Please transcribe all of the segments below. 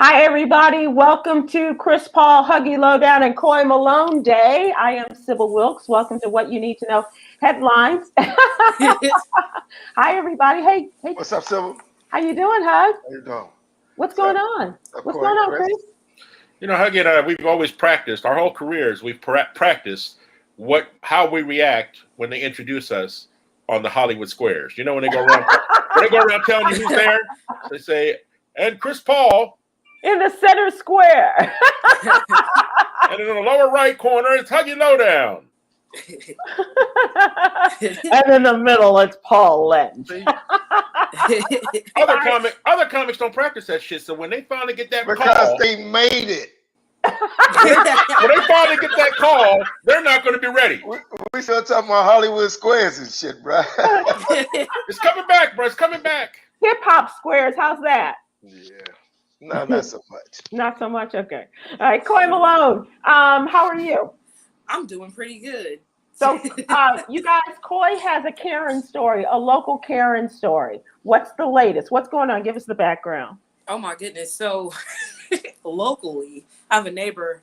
Hi, everybody. Welcome to Paul Huggy Lowdown and Coy Malone Day. I am Sybil Wilkes. Welcome to What You Need to Know Headlines. Hi, everybody. Hey. What's up, Sybil? How you doing, Hug? How you doing? What's going on? What's going on, Chris? You know, Huggy and I, we've always practiced, our whole careers, we've practiced how we react when they introduce us on the Hollywood squares. You know, when they go around, telling you who's there, they say, and Chris Paul. In the center square. And in the lower right corner, it's Huggy Lowdown. And in the middle, it's Paul Lynch. Other comics don't practice that shit. So when they finally get that because call, they made it. when they finally get that call, they're not going to be ready. We start talking about Hollywood squares and shit, bro. It's coming back, bro. It's coming back. Hip hop squares. How's that? Yeah. No, not so much. Not so much. Okay. All right. Coy Malone. How are you? I'm doing pretty good. So, you guys, Coy has a Karen story, a local Karen story. What's the latest? What's going on? Give us the background. Oh my goodness. So locally, I have a neighbor,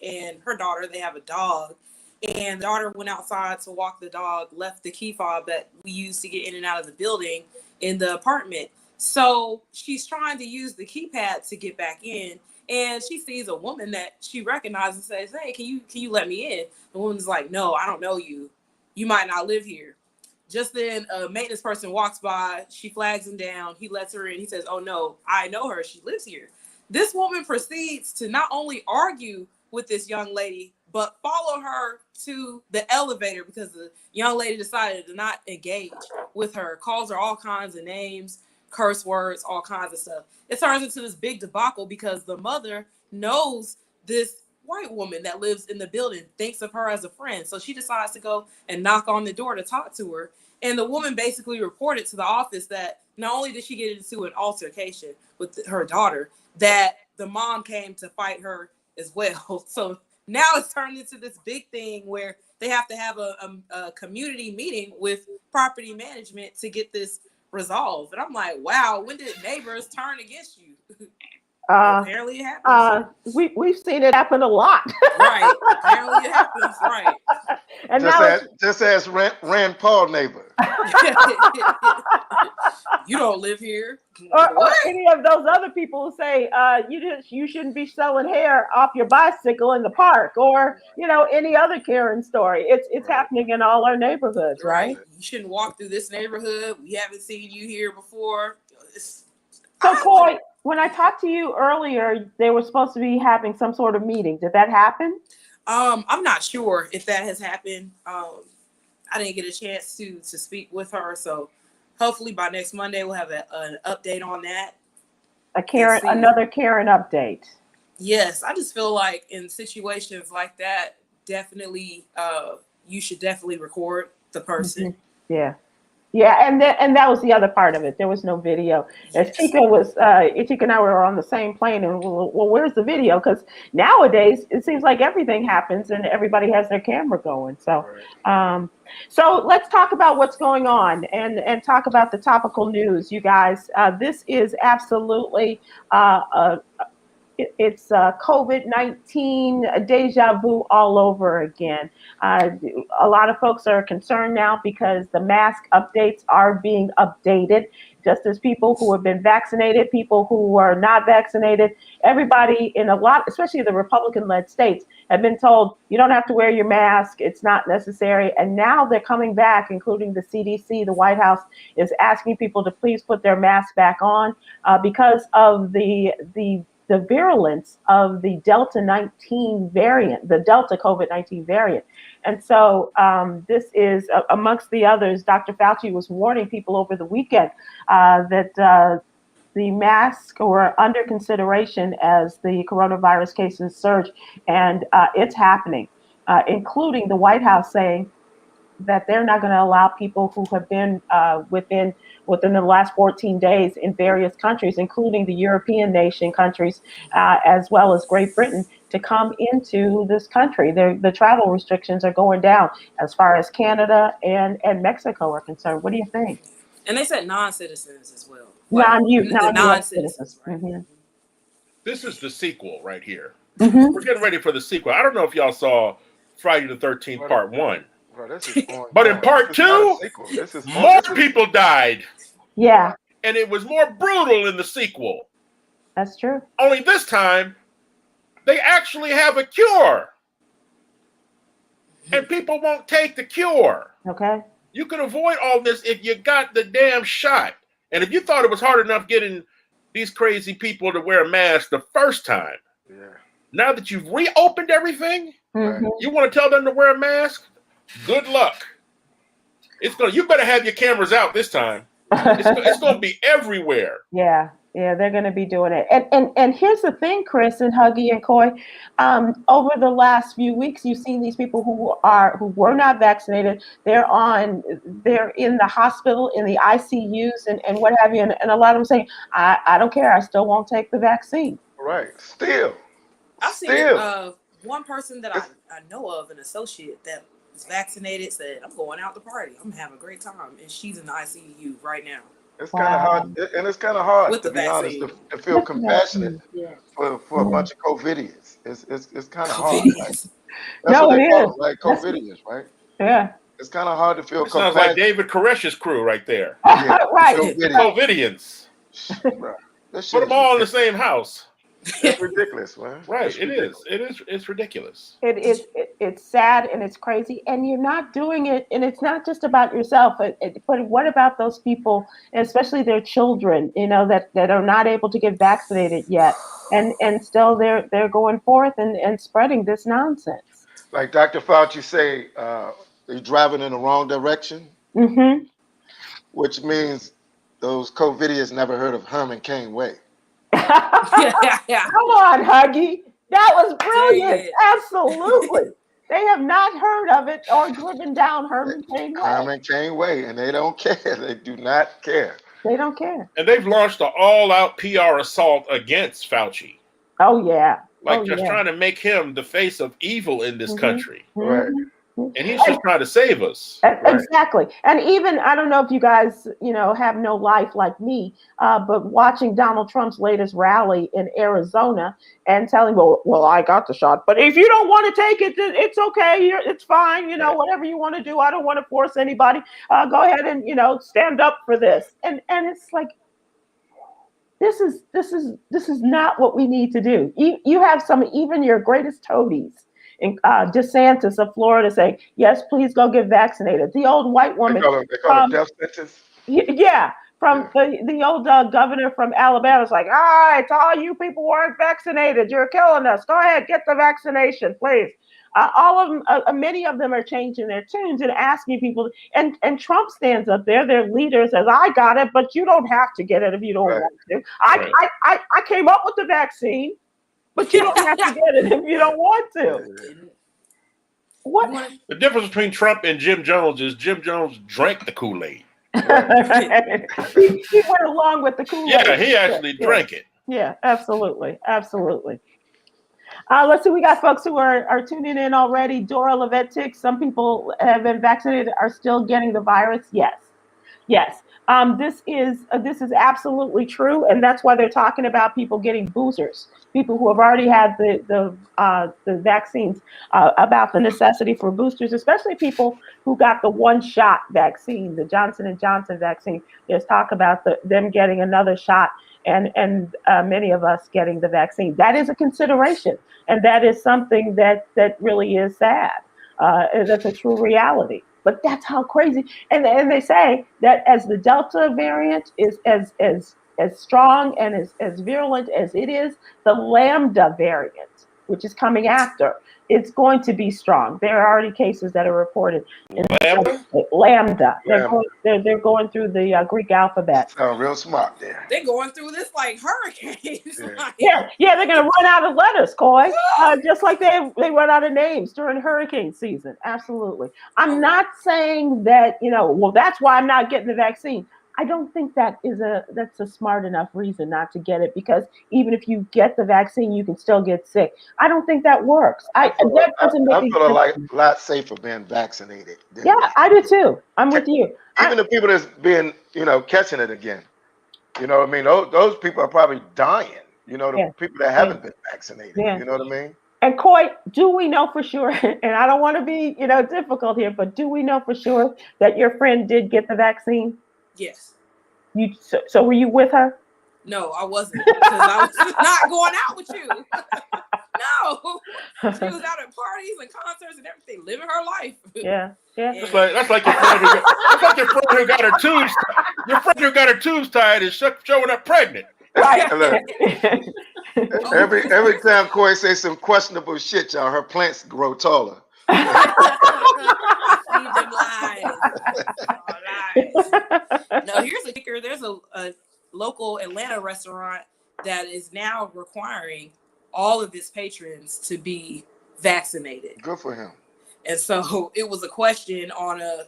and her daughter, they have a dog. And the daughter went outside to walk the dog, left the key fob that we use to get in and out of the building in the apartment. So she's trying to use the keypad to get back in, and she sees a woman that she recognizes and says, "Hey, can you let me in?" The woman's like, "No, I don't know you. You might not live here." Just then, a maintenance person walks by. She flags him down. He lets her in. He says, "Oh no, I know her. She lives here." This woman proceeds to not only argue with this young lady, but follow her to the elevator because the young lady decided to not engage with her. Calls her all kinds of names, curse words, all kinds of stuff. It turns into this big debacle because the mother knows this white woman that lives in the building, thinks of her as a friend. So she decides to go and knock on the door to talk to her. And the woman basically reported to the office that not only did she get into an altercation with her daughter, that the mom came to fight her as well. So now it's turned into this big thing where they have to have a community meeting with property management to get this resolved. And I'm like, wow, when did neighbors turn against you? Apparently it happens. We've seen it happen a lot. Right. Apparently it happens. Right. And just as Rand Paul neighbor. You don't live here. Or any of those other people who say you shouldn't be selling hair off your bicycle in the park, or any other Karen story. It's happening in all our neighborhoods, right? You shouldn't walk through this neighborhood. We haven't seen you here before. So, Coy, when I talked to you earlier, they were supposed to be having some sort of meeting. Did that happen? I'm not sure if that has happened. I didn't get a chance to speak with her, so hopefully by next Monday we'll have an update on that. Another Karen update. Yes, I just feel like in situations like that, definitely, you should definitely record the person. Mm-hmm. Yeah, and that was the other part of it. There was no video. As Chica and I were on the same plane, and well, where's the video? Because nowadays it seems like everything happens and everybody has their camera going. So, so let's talk about what's going on and talk about the topical news, you guys. This is absolutely it's COVID-19 deja vu all over again. A lot of folks are concerned now because the mask updates are being updated, just as people who have been vaccinated, people who are not vaccinated, everybody in a lot, especially the Republican-led states, have been told you don't have to wear your mask, it's not necessary. And now they're coming back, including the CDC, the White House is asking people to please put their masks back on because of the virulence of the Delta COVID-19 variant. And so this is, amongst the others, Dr. Fauci was warning people over the weekend that the masks were under consideration as the coronavirus cases surge. And it's happening, including the White House saying that they're not going to allow people who have been within the last 14 days in various countries, including the European nation countries, as well as Great Britain, to come into this country. The travel restrictions are going down as far as Canada and Mexico are concerned. What do you think? And they said non-citizens as well. Non-citizens. Right? Mm-hmm. This is the sequel right here. Mm-hmm. We're getting ready for the sequel. I don't know if y'all saw Friday the 13th Part 1. Bro, this is ongoing. But in Part 2, more people died. Yeah, And it was more brutal in the sequel. that's true. Only this time, they actually have a cure. And people won't take the cure. Okay. You can avoid all this if you got the damn shot. And if you thought it was hard enough getting these crazy people to wear a mask the first time, now that you've reopened everything, you want to tell them to wear a mask? Good luck. You better have your cameras out this time. It's going to be everywhere. Yeah, they're going to be doing it. And here's the thing, Chris and Huggy and Coy. Over the last few weeks, you've seen these people who were not vaccinated. They're in the hospital, in the ICUs, and what have you. And a lot of them saying, I don't care. I still won't take the vaccine. Right. Still. I've seen one person that I know of, an associate that is vaccinated, said, I'm going out to party. I'm having a great time. And she's in the ICU right now. It's kind of hard, and it's kind of hard, With to the be honest, vaccine. to feel compassionate for a bunch of COVIDians. It's kind of hard. Right? That's what they call them, right? COVIDians, right? Yeah. It's kind of hard to feel Sounds like David Koresh's crew right there. Yeah, Right. COVIDians. Put them all in the same house. It's ridiculous, man. Right, it's ridiculous. It's sad and it's crazy, and you're not doing it, and it's not just about yourself, but what about those people, especially their children, that are not able to get vaccinated yet, and still they're going forth and spreading this nonsense. Like Dr. Fauci say, they're driving in the wrong direction, which means those COVIDians never heard of Herman Cain Way. Come on, Huggy. That was brilliant. Absolutely. They have not heard of it or driven down Herman Cain Way. Herman Cain Way, and they don't care. They do not care. They don't care. And they've launched an all-out PR assault against Fauci. Oh, yeah. Trying to make him the face of evil in this country. Right. And he's just trying to save us. Exactly. And even, I don't know if you guys, have no life like me, but watching Donald Trump's latest rally in Arizona and telling, well, I got the shot, but if you don't want to take it, it's okay. It's fine. Whatever you want to do. I don't want to force anybody. Go ahead and, stand up for this. And it's like, this is not what we need to do. You have even your greatest toadies. DeSantis of Florida saying, yes, please go get vaccinated. The old white woman. They call it death sentence? Yeah. The old governor from Alabama is like, all right, to all you people who aren't vaccinated, you're killing us. Go ahead, get the vaccination, please. All of them, many of them are changing their tunes and asking people. And Trump stands up there, their leader says, I got it, but you don't have to get it if you don't want to. I came up with the vaccine. But you don't have to get it if you don't want to. What? The difference between Trump and Jim Jones is Jim Jones drank the Kool-Aid. he went along with the Kool-Aid. Yeah, he actually drank it. Yeah, absolutely. Absolutely. Let's see, we got folks who are tuning in already. Dora Levetic, some people have been vaccinated, are still getting the virus. Yes. This is absolutely true, and that's why they're talking about people getting boosters, people who have already had the vaccines, about the necessity for boosters, especially people who got the one-shot vaccine, the Johnson & Johnson vaccine. There's talk about them getting another shot, and many of us getting the vaccine. That is a consideration, and that is something that really is sad. That's a true reality. But that's how crazy. And they say that as the Delta variant is as strong and as virulent as it is, the Lambda variant, which is coming after, it's going to be strong. There are already cases that are reported. Lambda. They're going through the Greek alphabet. Sound real smart there. They're going through this like hurricanes. Yeah, they're going to run out of letters, Coy. Just like they run out of names during hurricane season. Absolutely. I'm not saying that, that's why I'm not getting the vaccine. I don't think that's a smart enough reason not to get it, because even if you get the vaccine, you can still get sick. I don't think that works. I feel like a lot safer being vaccinated. Yeah, I do too. I'm with you. Even the people that's been, catching it again. Those people are probably dying. You know, the Yeah. people that haven't been vaccinated. Yeah. You know what I mean? And Coy, do we know for sure, and I don't want to be, difficult here, but do we know for sure that your friend did get the vaccine? Yes. So were you with her? No, I wasn't, because I was not going out with you. No, she was out at parties and concerts and everything, living her life. Yeah. That's like your friend who got her tubes. Your friend who got her tubes tied is showing up pregnant. Right. Every time Coy says some questionable shit, y'all, her plants grow taller. I feed them lies. No, here's a kicker. There's a local Atlanta restaurant that is now requiring all of its patrons to be vaccinated. Good for him. And so it was a question on an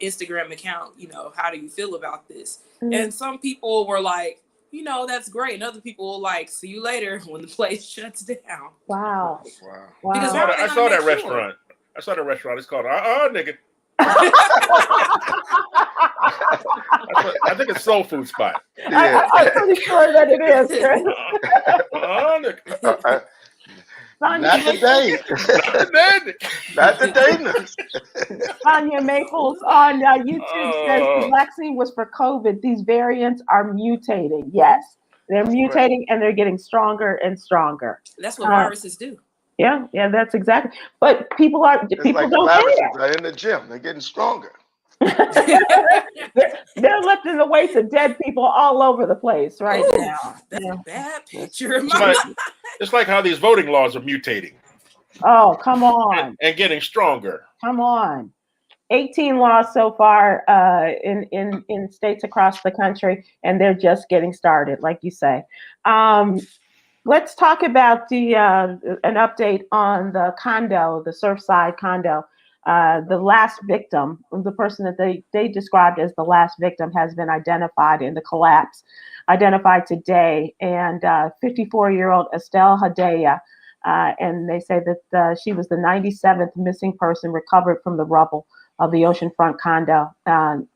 Instagram account, how do you feel about this? Mm-hmm. And some people were like, that's great. And other people were like, see you later when the place shuts down. Wow. Because I saw that restaurant. I saw the restaurant. It's called nigga. I think it's Soul Food Spot. Yeah. I'm pretty sure that it is. Nigga. Not today. Not today. Tanya Maples on YouTube says the vaccine was for COVID. These variants are mutating. Yes, they're mutating and they're getting stronger and stronger. That's what viruses do. Yeah, that's exactly. But people don't care. Are in the gym. They're getting stronger. they're lifting the weights of dead people all over the place right now. That's a bad picture. It's like how these voting laws are mutating. Oh, come on. And getting stronger. Come on. 18 laws so far in states across the country, and they're just getting started, like you say. Let's talk about an update on the condo, the Surfside condo. The last victim, the person that they described as the last victim, has been identified in the collapse, identified today, and 54-year-old Estelle Hadaya. And they say that she was the 97th missing person recovered from the rubble of the oceanfront condo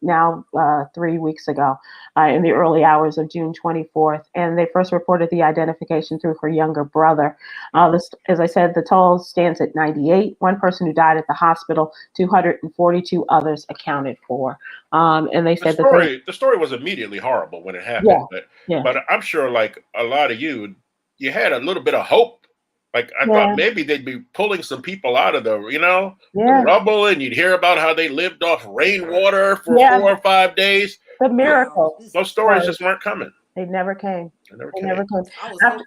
now 3 weeks ago in the early hours of June 24th. And they first reported the identification through her younger brother. As I said, the total stands at 98. One person who died at the hospital, 242 others accounted for. And they said the story was immediately horrible when it happened. But I'm sure, like a lot of you had a little bit of hope. Like I thought maybe they'd be pulling some people out of the rubble, and you'd hear about how they lived off rainwater for 4 or 5 days. The miracles. Those stories just weren't coming. They never came. I was hoping.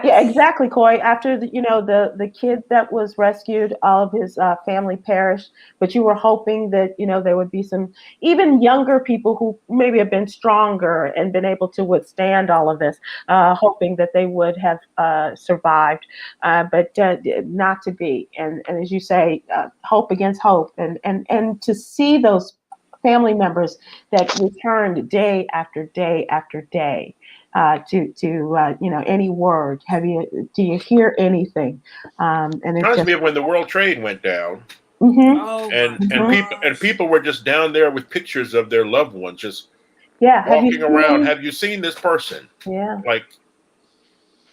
Yeah, exactly, Coy. After the kid that was rescued, all of his family perished, but you were hoping that there would be some even younger people who maybe have been stronger and been able to withstand all of this, hoping that they would have survived, but not to be. And as you say, hope against hope, and to see those family members that returned day after day after day to any word. Do you hear anything? And it reminds me of when the World Trade went down. Mm-hmm. And people were just down there with pictures of their loved ones just walking around. Have you seen this person? Yeah, like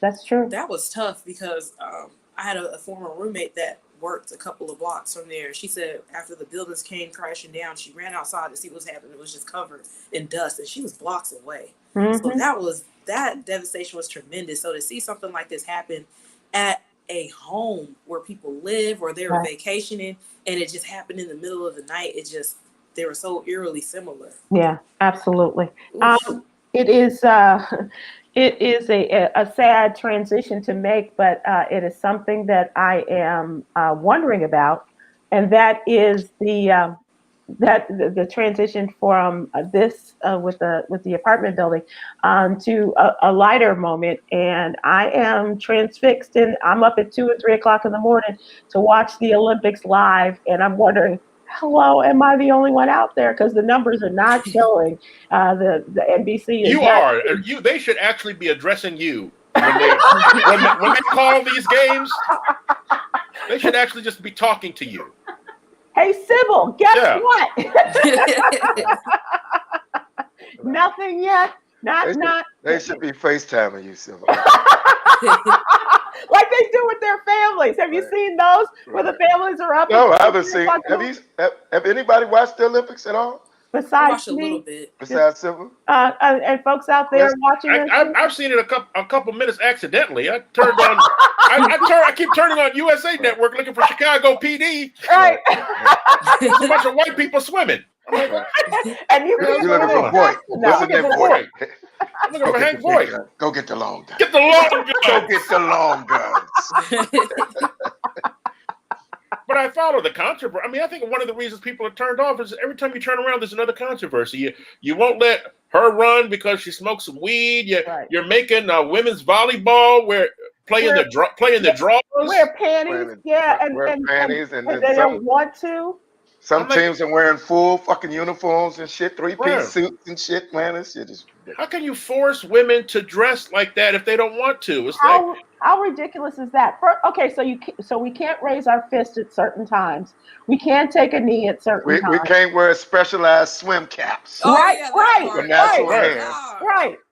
that's true. That was tough because I had a former roommate that worked a couple of blocks from there. She said after the buildings came crashing down, she ran outside to see what's happening. It was just covered in dust, and she was blocks away. Mm-hmm. So that devastation was tremendous. So to see something like this happen at a home where people live or they were vacationing, and it just happened in the middle of the night, they were so eerily similar. Yeah, absolutely. It is a sad transition to make, but it is something that I am wondering about, and that is the transition from this with the apartment building to a lighter moment. And I am transfixed, and I'm up at 2 or 3 o'clock in the morning to watch the Olympics live, and I'm wondering, hello, am I the only one out there? Because the numbers are not showing. The NBC. They should actually be addressing you when they call these games. They should actually just be talking to you. Hey, Sybil, guess what? Nothing yet. They should be FaceTiming you, Sybil. Like they do with their families. Have you seen those where the families are up? No, I haven't seen. Have anybody watched the Olympics at all? Besides a little me, bit. Besides Sybil? and folks out there watching us. I've seen it a couple minutes accidentally. I turned on. I keep turning on USA Network looking for Chicago PD. Right. There's a bunch of white people swimming. And you're looking for Boyd. What's the name, Boyd? I'm looking for Hank Boyd. Go get the long gun. Get the long gun. Go get the long guns. But I follow the controversy. I mean, I think one of the reasons people are turned off is every time you turn around, there's another controversy. You won't let her run because she smokes some weed. You're making women's volleyball where playing the draws. Wear panties, and panties, and they don't want to. Some teams are wearing full fucking uniforms and shit, three-piece suits and shit, man. This shit is ridiculous. How can you force women to dress like that if they don't want to? It's how ridiculous is that? So we can't raise our fist at certain times. We can't take a knee at certain times. We can't wear specialized swim caps. Right.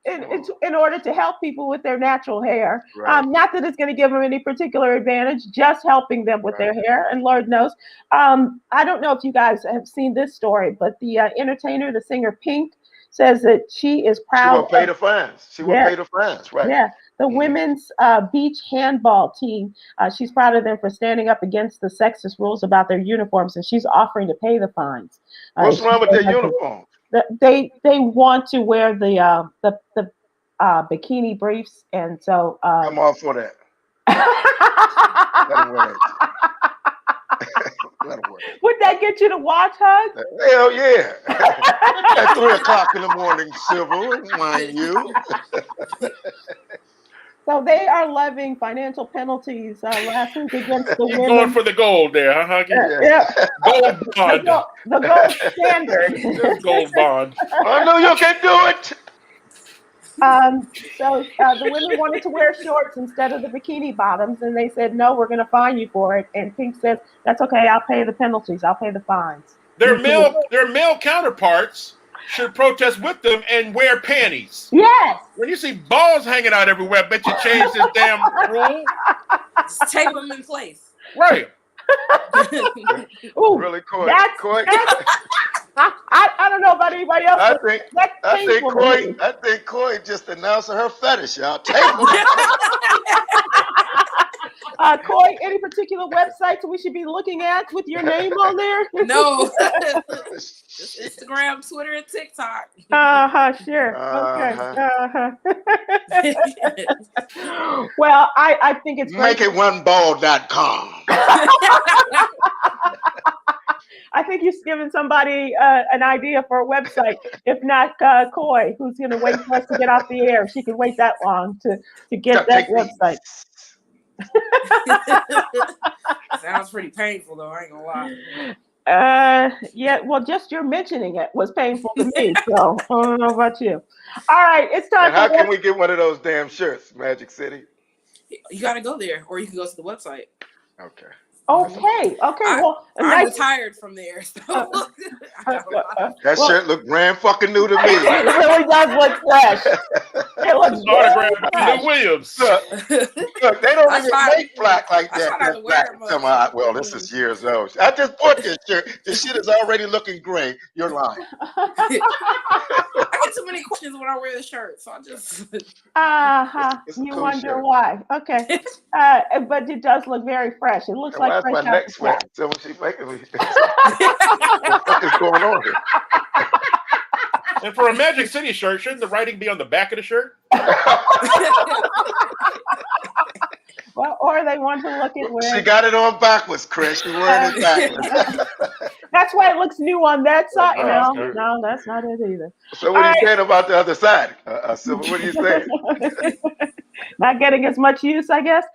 In order to help people with their natural hair. Right. Not that it's going to give them any particular advantage, just helping them with their hair. And Lord knows. I don't know if you guys have seen this story, but the entertainer, the singer Pink, says that she is proud. She will pay the fines. She will pay the fines, right? Yeah. The women's beach handball team, she's proud of them for standing up against the sexist rules about their uniforms, and she's offering to pay the fines. What's wrong with their uniforms? They want to wear the bikini briefs, and so I'm all for that. Let 'em wear that. Would that get you to watch, Hug? Hell yeah. At 3 o'clock in the morning, Sybil, mind you. So they are levying financial penalties last week against the women. Going for the gold there, huh, Huggy? Yeah. Gold bond. The gold standard. Gold bond. I know you can do it. So the women wanted to wear shorts instead of the bikini bottoms, and they said, no, we're going to fine you for it. And Pink says, that's okay, I'll pay the penalties, I'll pay the fines. Their male counterparts should protest with them and wear panties. Yes. When you see balls hanging out everywhere, I bet you change this damn rule. Just tape them in place. Right. Ooh, really, Coy. I don't know about anybody else. I think Coy just announced her fetish, y'all. Coy, any particular websites we should be looking at with your name on there? No. Just Instagram, Twitter, and TikTok. Sure. Okay. Well, I think it's great. MakeItOneBall.com. I think you're giving somebody an idea for a website. If not Coy, who's going to wait for us to get off the air. She can wait that long to get that website. Sounds pretty painful, though. I ain't gonna lie. Yeah. Well, just your mentioning it was painful to me. So I don't know about you. All right, it's time. And how can we get one of those damn shirts, Magic City? You got to go there, or you can go to the website. Okay. Well, I'm retired from there, so that shirt looked brand fucking new to me. It really does look fresh. It looks autographed by Williams. Look, they don't even make black like that. Well, this is years old. I just bought this shirt. This shit is already looking gray. You're lying. I get too many questions when I wear the shirt, so I just. You wonder shirt. Why? Okay. But it does look very fresh. It looks like. That's my next one. So what she's making me. What the fuck is going on here? And for a Magic City shirt, shouldn't the writing be on the back of the shirt? Well, or they want to look at where. She got it on backwards, Chris. She's wearing it backwards. That's why it looks new on that side. No, that's not it either. So what are you saying about the other side? Sybil, what are you saying? Not getting as much use, I guess.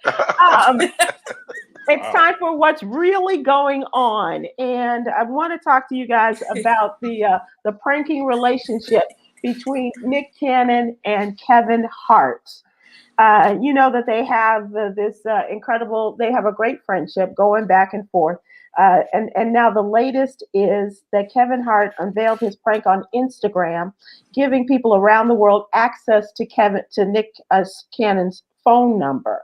It's time for what's really going on, and I want to talk to you guys about the pranking relationship between Nick Cannon and Kevin Hart. You know that they have this incredible, they have a great friendship going back and forth. And now the latest is that Kevin Hart unveiled his prank on Instagram, giving people around the world access to Nick Cannon's phone number.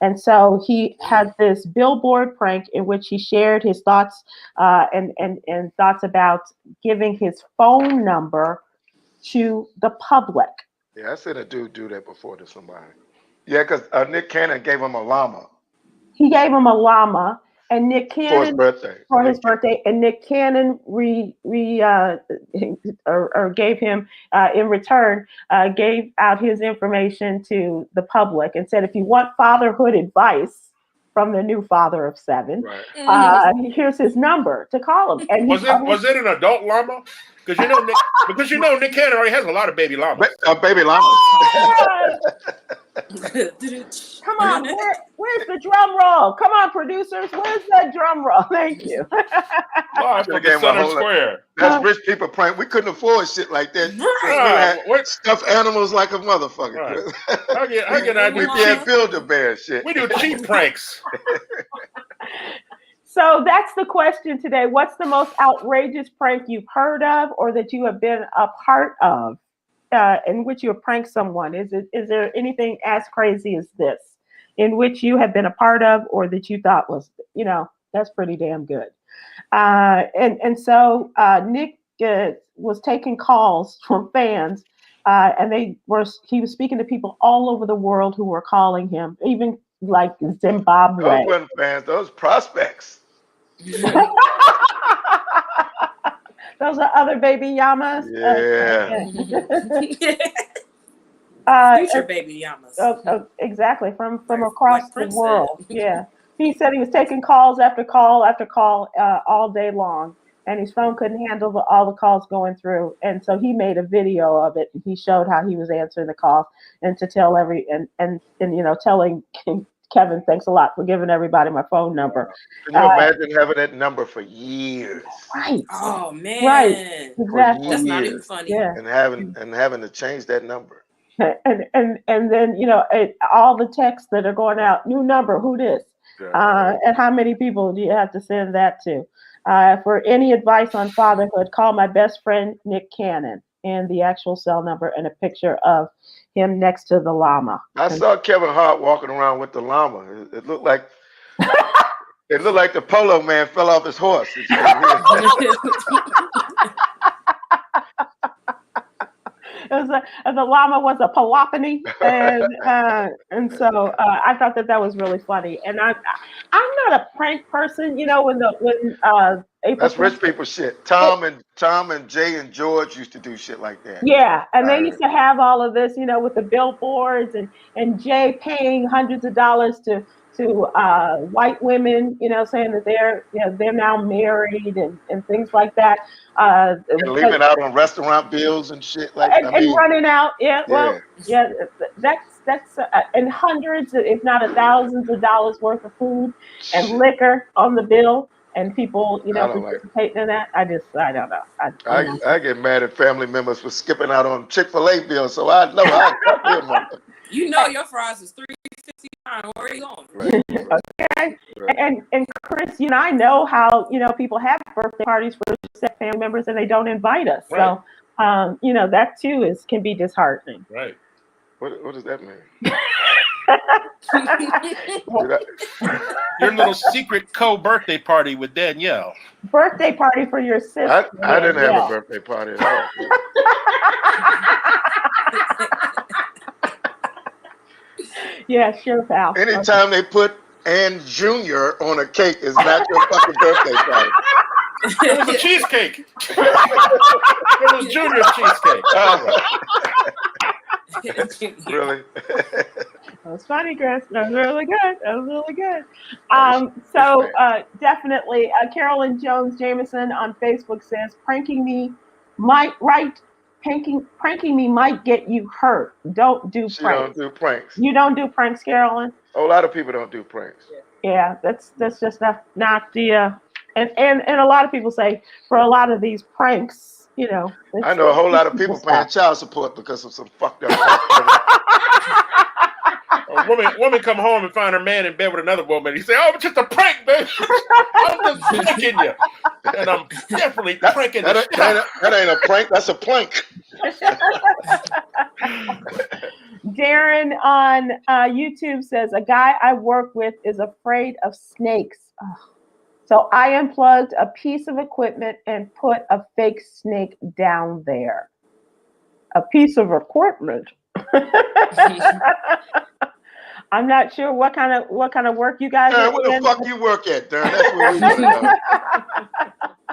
And so he had this billboard prank in which he shared his thoughts and thoughts about giving his phone number to the public. Yeah, I seen a dude do that before to somebody. Yeah, because Nick Cannon gave him a llama. He gave him a llama, and Nick Cannon for his birthday. And Nick Cannon gave him in return gave out his information to the public and said, if you want fatherhood advice from the new father of 7, here's his number to call him. And was it an adult llama? Because you know Nick Cannon already has a lot of baby llamas. Baby llamas. Come on, where's the drum roll? Come on, producers, where's that drum roll? Thank you. Live from the Center Square. That's rich people prank. We couldn't afford shit like that. We had stuffed animals like a motherfucker. Right. We can't build a bear shit. We do cheap pranks. So that's the question today. What's the most outrageous prank you've heard of or that you have been a part of in which you have pranked someone? Is there anything as crazy as this in which you have been a part of or that you thought was, that's pretty damn good? And so Nick was taking calls from fans and he was speaking to people all over the world who were calling him, even like Zimbabwe. Those weren't fans, those prospects. Those are other baby llamas. Yeah. Future baby llamas. Exactly, from across the world. Yeah. He said he was taking calls after call after call all day long, and his phone couldn't handle all the calls going through. And so he made a video of it. And he showed how he was answering the calls and to tell telling Kevin, thanks a lot for giving everybody my phone number. Can you imagine having that number for years? Right. Oh man. Right. Exactly. That's not even funny. Yeah. And having to change that number. And then all the texts that are going out, new number, who this? And how many people do you have to send that to? For any advice on fatherhood, call my best friend Nick Cannon, and the actual cell number and a picture of him next to the llama. I saw Kevin Hart walking around with the llama. It looked like the polo man fell off his horse. The llama was a palopany, and so I thought that was really funny. And I'm not a prank person, when April. That's rich people shit. Tom and Jay and George used to do shit like that. Yeah, and they used to have all of this, with the billboards and Jay paying hundreds of dollars to white women, saying that they're now married and things like that. And leaving out on restaurant bills and shit like that. And running out. That's and hundreds, if not thousands of dollars worth of food and liquor on the bill. And people, participating in that. I don't know. I get mad at family members for skipping out on Chick-fil-A bills, so I know I cut them. Your fries is $3.59. Where are you going? Right. Okay. Right. And Chris, I know how people have birthday parties for set family members and they don't invite us. Right. So that too can be disheartening. Right. What does that mean? Your little secret co-birthday party with Danielle. Birthday party for your sister. I didn't have a birthday party at all. Yeah, sure, pal. Anytime they put Ann Jr. on a cake is not your fucking birthday party. It was a cheesecake. It was Junior's cheesecake. Really? That was funny, Chris. That was really good. So definitely, Carolyn Jones Jameson on Facebook says, pranking me might get you hurt. Don't do pranks. She don't do pranks. You don't do pranks, Carolyn? A lot of people don't do pranks. Yeah, that's just not the and a lot of people say for a lot of these pranks, I know a whole lot of people paying child support because of some fucked up. A woman come home and find her man in bed with another woman. He say, "Oh, it's just a prank, baby. I'm just pranking you." And I'm definitely pranking the shit out. That ain't a prank. That's a plank. Darren on YouTube says, a guy I work with is afraid of snakes. Ugh. So I unplugged a piece of equipment and put a fake snake down there. A piece of equipment. I'm not sure what kind of work you guys are Where in. the fuck you work at, Darren? That's what we want to know.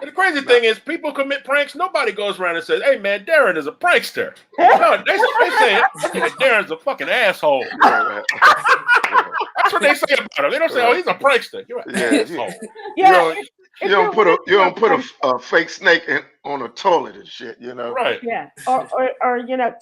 And the crazy thing is, people commit pranks. Nobody goes around and says, "Hey, man, Darren is a prankster." No, they say Darren's a fucking asshole. That's what they say about him. They don't say, "Oh, he's a prankster." You're an asshole. Yeah, you don't put a fake snake on a toilet and shit, you know. Right. Yeah, or you know,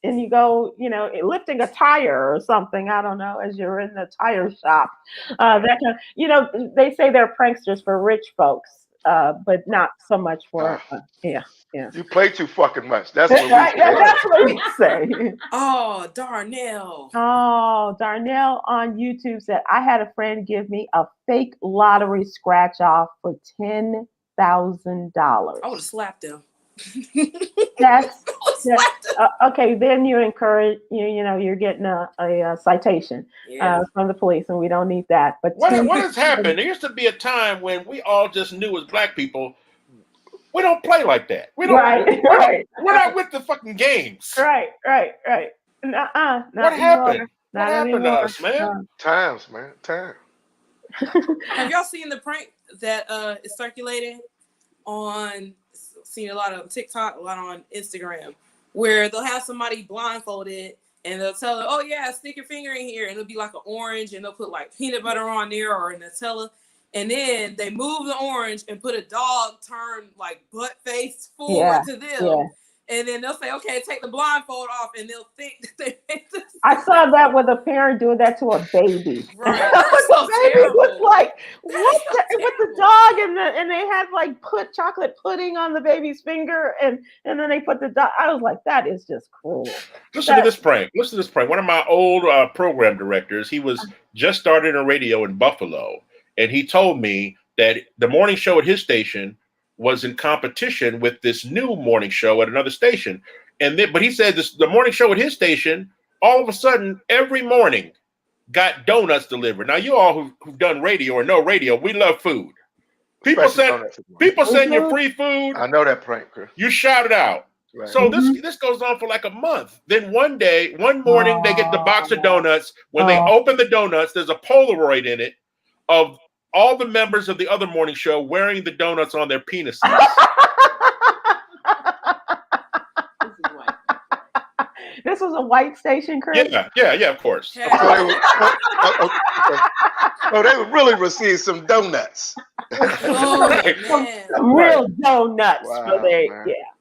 and you go, you know, lifting a tire or something. I don't know, as you're in the tire shop. That kind of, you know, they say they're pranksters for rich folks. But not so much for yeah. You play too fucking much. That's what we say. That's what we say. Oh, Darnell. Oh, Darnell on YouTube said, I had a friend give me a fake lottery scratch off for $10,000. I would have slapped him. That's okay. Then you encourage you know you're getting a citation from the police, and we don't need that. But what has happened? There used to be a time when we all just knew as black people, we don't play like that. We don't. We're not with the fucking games. Right. Nuh-uh. What happened? What happened to us, man? Times, man. Time. Have y'all seen the prank that is circulating on? Seen a lot on TikTok, a lot on Instagram, where they'll have somebody blindfolded and they'll tell them, "Oh yeah, stick your finger in here," and it'll be like an orange, and they'll put like peanut butter on there or Nutella, and then they move the orange and put a dog turned like butt face forward to them, and then they'll say, "Okay, take the blindfold off," and they'll think that they made this. I saw that with a parent doing that to a baby. Right, the baby was like, "What?" With the dog, and they had like put chocolate pudding on the baby's finger, and then they put the dog. I was like, that is just cruel. Listen to this prank. One of my old program directors, he was just started in radio in Buffalo, and he told me that the morning show at his station was in competition with this new morning show at another station. But he said the morning show at his station, all of a sudden, every morning got donuts delivered. Now, you all who've done radio or know radio, we love food. People send you free food. I know that prank, Chris. You shout it out. Right. So this goes on for like a month. Then one morning, they get the box of donuts. When they open the donuts, there's a Polaroid in it of all the members of the other morning show wearing the donuts on their penises. This was a white station, Chris? Yeah, of course. So they would really receive some donuts. Some real donuts. Wow,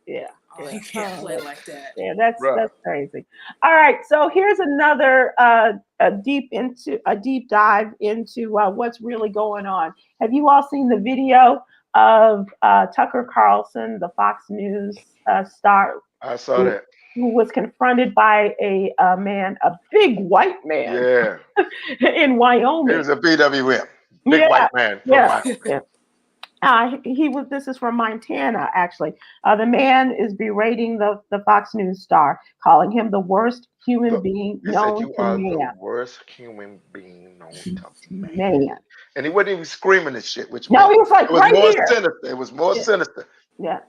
yeah. Oh, you can't play like that. Yeah, that's crazy. All right, so here's another a deep dive into what's really going on. Have you all seen the video of Tucker Carlson, the Fox News star? I saw that. Who was confronted by a man, a big white man, in Wyoming. He was a BWM, big white man from Wyoming. This is from Montana, actually. The man is berating the Fox News star, calling him the worst human being known to man. The worst human being known to man. And he wasn't even screaming this shit, he was like, it was right more here. Sinister. It was more sinister. Yeah.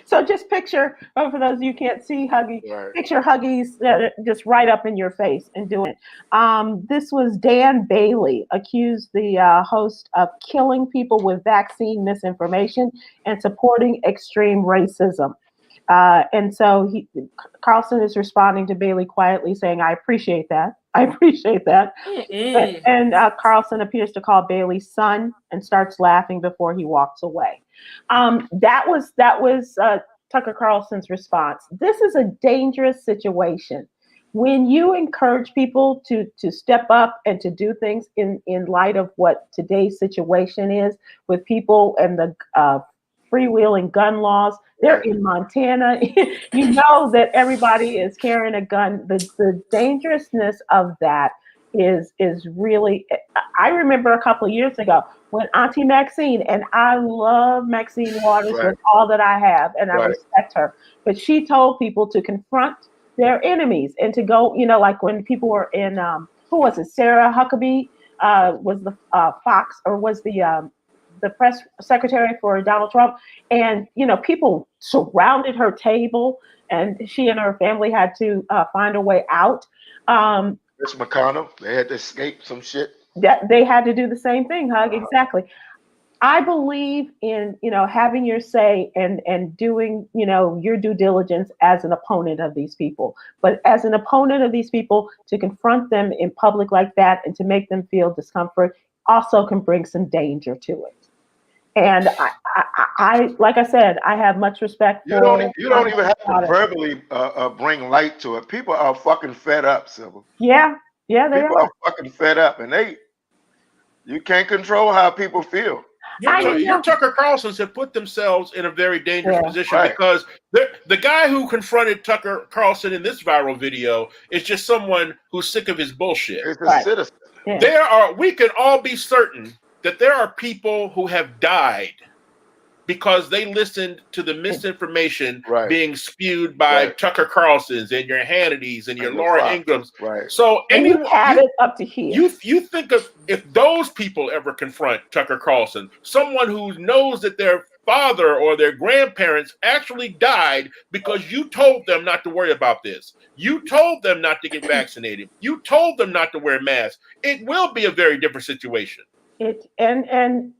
So just picture, for those of you who can't see Huggy, picture Huggy's just right up in your face and doing it. This was Dan Bailey accused the host of killing people with vaccine misinformation and supporting extreme racism. And so Carlson is responding to Bailey quietly saying, I appreciate that. And Carlson appears to call Bailey son and starts laughing before he walks away. That was Tucker Carlson's response. This is a dangerous situation. When you encourage people to step up and to do things in light of what today's situation is with people and the freewheeling gun laws. They're in Montana. You know that everybody is carrying a gun. The dangerousness of that is really. I remember a couple of years ago when Auntie Maxine, and I love Maxine Waters with all that I have, and I respect her, but she told people to confront their enemies and to go, like when people were in, who was it? Sarah Huckabee was the Fox, or was the press secretary for Donald Trump, and people surrounded her table, and she and her family had to find a way out. Mitch McConnell, they had to escape some shit. That they had to do the same thing, Hug. Exactly. I believe in having your say and doing your due diligence as an opponent of these people. But as an opponent of these people, to confront them in public like that and to make them feel discomfort also can bring some danger to it. And I like I said, I have much respect for. You don't even have to verbally bring light to it. People are fucking fed up, Sybil. Yeah, they people are fucking fed up, and you can't control how people feel. Your Tucker Carlsons have put themselves in a very dangerous position because the guy who confronted Tucker Carlson in this viral video is just someone who's sick of his bullshit. It's a citizen. Yeah. We can all be certain that there are people who have died because they listened to the misinformation being spewed by Tucker Carlsons and your Hannitys and your Laura Ingrams. So anyone had it up to here. You think of if those people ever confront Tucker Carlson, someone who knows that their father or their grandparents actually died because you told them not to worry about this. You told them not to get vaccinated. You told them not to wear masks. It will be a very different situation. And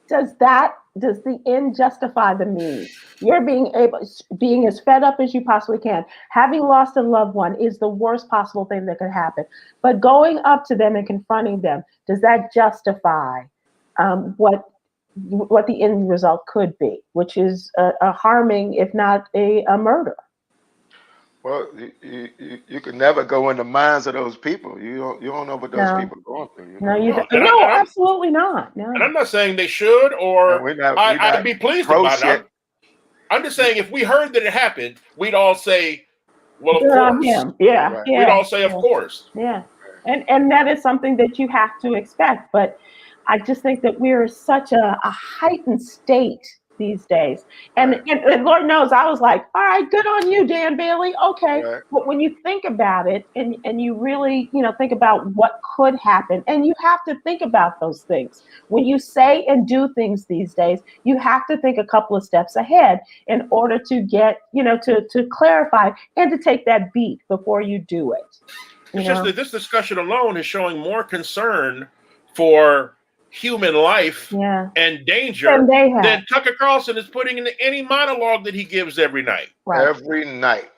does the end justify the means? You're being as fed up as you possibly can. Having lost a loved one is the worst possible thing that could happen. But going up to them and confronting them, does that justify what the end result could be, which is a harming, if not a murder? Well, you can never go in the minds of those people. You don't know what those people are going through. No, you don't. No, absolutely not. No. And I'm not saying they should, or I'd be pleased about it. I'm just saying if we heard that it happened, we'd all say, "Well, of course." Yeah. We'd all say, "Of course." Yeah, and that is something that you have to expect. But I just think that we're such a heightened state these days. And Lord knows I was like, all right, good on you, Dan Bailey. Okay. But when you think about it and you really, think about what could happen, and you have to think about those things. When you say and do things these days, you have to think a couple of steps ahead in order to get, to clarify and to take that beat before you do it. It's just that this discussion alone is showing more concern for human life and danger than Tucker Carlson is putting into any monologue that he gives every night. Every night.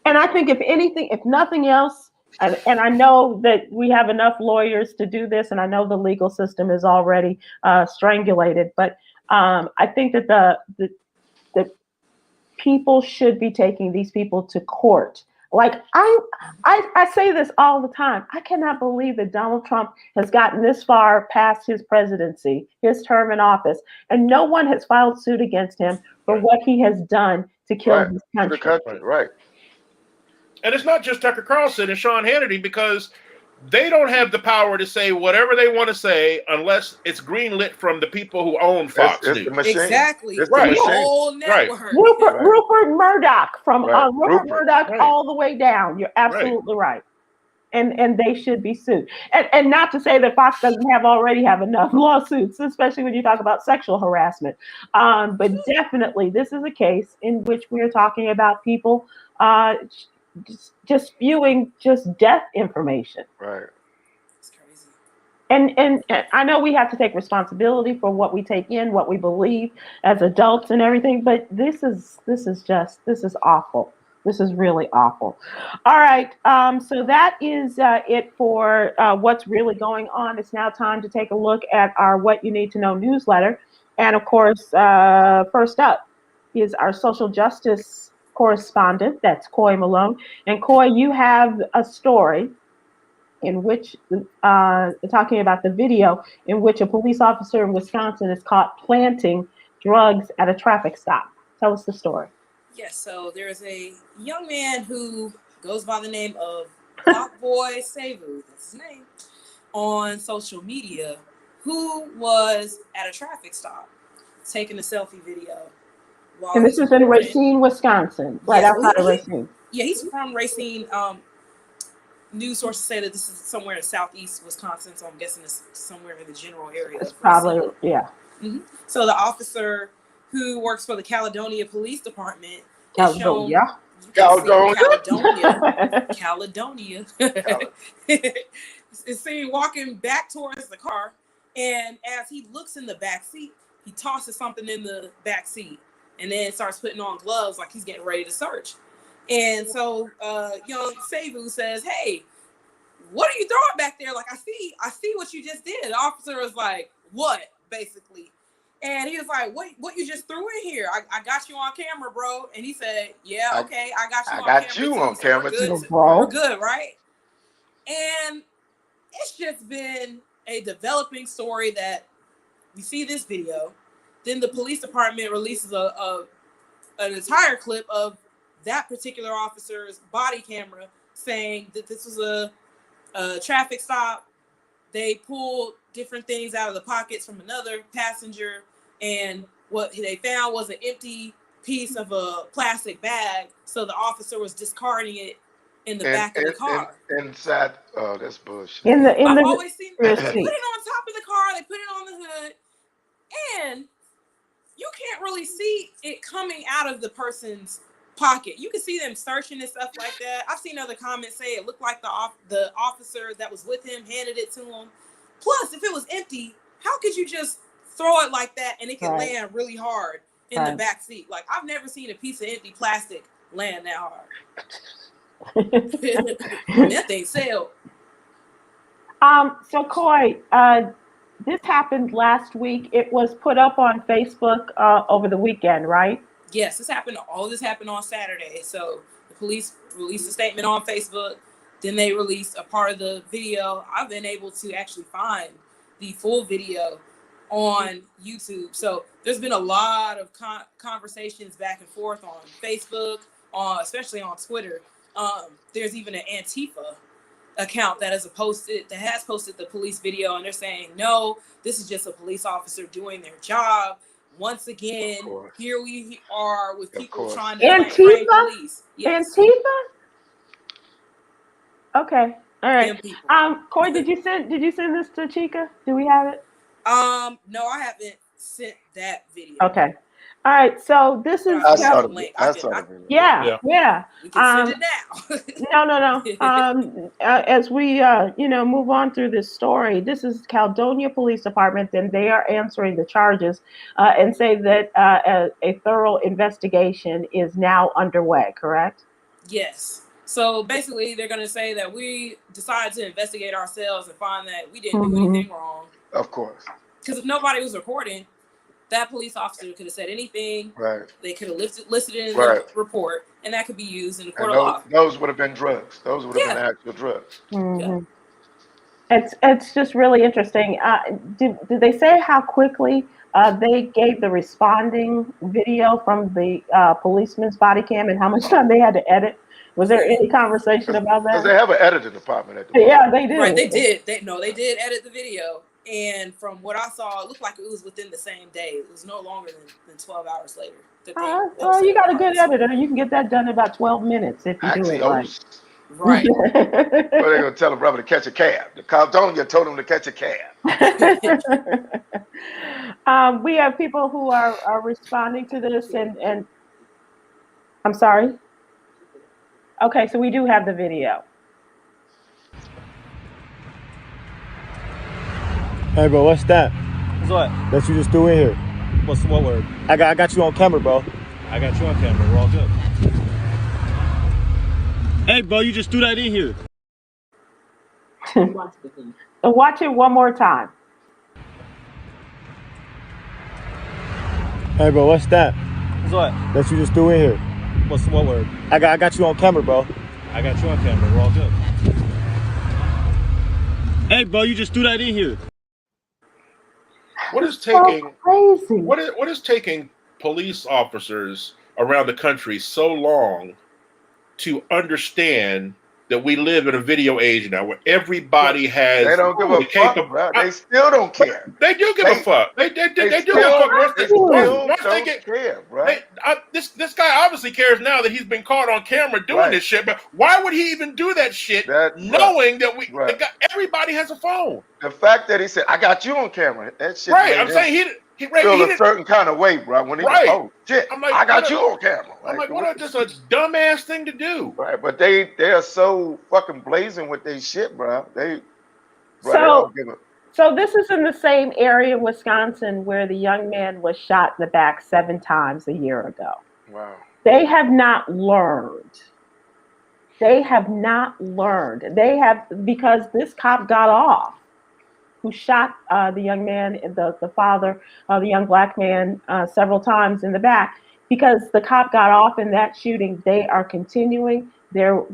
And I think if nothing else, and I know that we have enough lawyers to do this, and I know the legal system is already strangulated, but I think that the people should be taking these people to court. Like I say this all the time. I cannot believe that Donald Trump has gotten this far past his presidency, his term in office, and no one has filed suit against him for what he has done to kill this country. And it's not just Tucker Carlson and Sean Hannity, because they don't have the power to say whatever they want to say unless it's greenlit from the people who own Fox News. Exactly. It's right. The whole network. Rupert Murdoch from Rupert Murdoch all the way down. You're absolutely right. And they should be sued. And not to say that Fox doesn't already have enough lawsuits, especially when you talk about sexual harassment. But definitely this is a case in which we're talking about people just spewing just death information. Right. It's crazy. And I know we have to take responsibility for what we take in, what we believe as adults and everything, but this is awful. This is really awful. All right. So that is it for what's really going on. It's now time to take a look at our What You Need to Know newsletter. And of course, first up is our social justice correspondent. That's Coy Malone. And Coy, you have a story in which, talking about the video in which a police officer in Wisconsin is caught planting drugs at a traffic stop. Tell us the story. Yes, so there's a young man who goes by the name of Blockboy Savu, that's his name, on social media, who was at a traffic stop taking a selfie video. And this is in Racine, Wisconsin, right outside of Racine. Yeah, he's from Racine. News sources say that this is somewhere in southeast Wisconsin, so I'm guessing it's somewhere in the general area. It's probably, yeah. Mm-hmm. So the officer who works for the Caledonia Police Department Caledonia is seen walking back towards the car, and as he looks in the back seat, he tosses something in the back seat and then starts putting on gloves like he's getting ready to search. And so young Savu says, "Hey, what are you throwing back there? Like, I see what you just did." The officer was like, "What?" basically. And he was like, what you just threw in here? I got you on camera, bro. And he said, "Yeah, okay, I got you on camera too. We're good, right?" And it's just been a developing story that we see this video. Then the police department releases an entire clip of that particular officer's body camera saying that this was a traffic stop. They pulled different things out of the pockets from another passenger, and what they found was an empty piece of a plastic bag. So the officer was discarding it in the back of the car. Inside, oh, that's bullshit. I've always seen they put it on top of the car, they put it on the hood, and you can't really see it coming out of the person's pocket. You can see them searching and stuff like that. I've seen other comments say it looked like the officer that was with him handed it to him. Plus, if it was empty, how could you just throw it like that and it can land really hard in the back seat? Like, I've never seen a piece of empty plastic land that hard. That thing sailed. So Coy, this happened last week. It was put up on Facebook over the weekend, right? Yes, all this happened on Saturday. So the police released a statement on Facebook. Then they released a part of the video. I've been able to actually find the full video on YouTube. So there's been a lot of conversations back and forth on Facebook, especially on Twitter. There's even an Antifa account that has posted the police video, and they're saying, no, this is just a police officer doing their job. Once again, here we are with people trying to frame police. Yes. Antifa? Okay. All right. Coy, did you send this to Chica? Do we have it? No, I haven't sent that video. Okay. All right. So this is I saw the link. Yeah. We can send it No. now. As we move on through this story, this is Caledonia Police Department, and they are answering the charges and say that a thorough investigation is underway. Correct? Yes. So basically, they're going to say that we decided to investigate ourselves and find that we didn't do anything wrong. Of course. Because if nobody was recording, that police officer could have said anything. Right. They could have listed it in the report, and that could be used in the court of law. Those would have been drugs. Those would have been actual drugs. Mm-hmm. Yeah. It's just really interesting. Did they say how quickly they gave the responding video from the policeman's body cam and how much time they had to edit? Was there any conversation about that? Because they have an editing department at the Yeah, they did. Right, they did. They did edit the video. And from what I saw, it looked like it was within the same day. It was no longer than 12 hours later. Well, you got a good editor. You can get that done in about 12 minutes if you do it right. Right. Well, they're going to tell a brother to catch a cab. The Caledonia told him to catch a cab. We have people who are responding to this, and I'm sorry. Okay, so we do have the video. Hey, bro, what's that? What's what? That you just threw in here. What word? I got you on camera, bro. I got you on camera. We're all good. Hey, bro, you just threw that in here. Watch it one more time. Hey, bro, what's that? What's what? That you just threw in here. What word? I got you on camera, bro. I got you on camera. We're all good. Hey, bro, you just threw that in here. What is So taking crazy. what is taking police officers around the country so long to understand that we live in a video age now where everybody has They don't give a fuck, bro. They still don't care. They do give a fuck. They do give a fuck. They still Once they don't get care, bro. this guy obviously cares now that he's been caught on camera doing this shit. But why would he even do that shit, knowing that everybody has a phone? The fact that he said, "I got you on camera," that shit. Right, I'm saying he feel a certain kind of way, bro. When he oh shit, I'm like, I got you on camera. I'm like, what just a dumbass thing to do? Right, but they are so fucking blazing with their shit, bro. They so this is in the same area in Wisconsin where the young man was shot in the back 7 times a year ago. Wow. They have not learned. They have not learned. They have, because this cop got off, who shot the young man, the father, the young black man, several times in the back. Because the cop got off in that shooting, they are continuing their